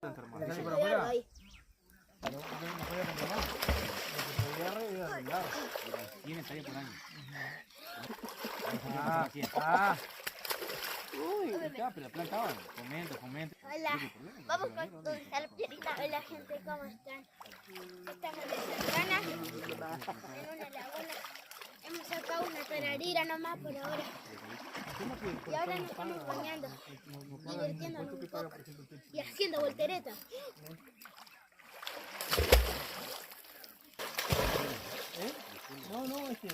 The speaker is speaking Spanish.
Dale por afuera. Pero no podía controlar. Lo que podía arreglar. Tiene estaría por año. Uy, Ya, pero la planta va. Fomento. Hola, vamos con donde está la piedrita. Hola gente, ¿cómo están? Estamos en Santana, en una laguna. Hemos sacado una tararira nomás por ahora. Y ahora nos estamos bañando, divirtiéndonos un poco y haciendo volteretas. No, es que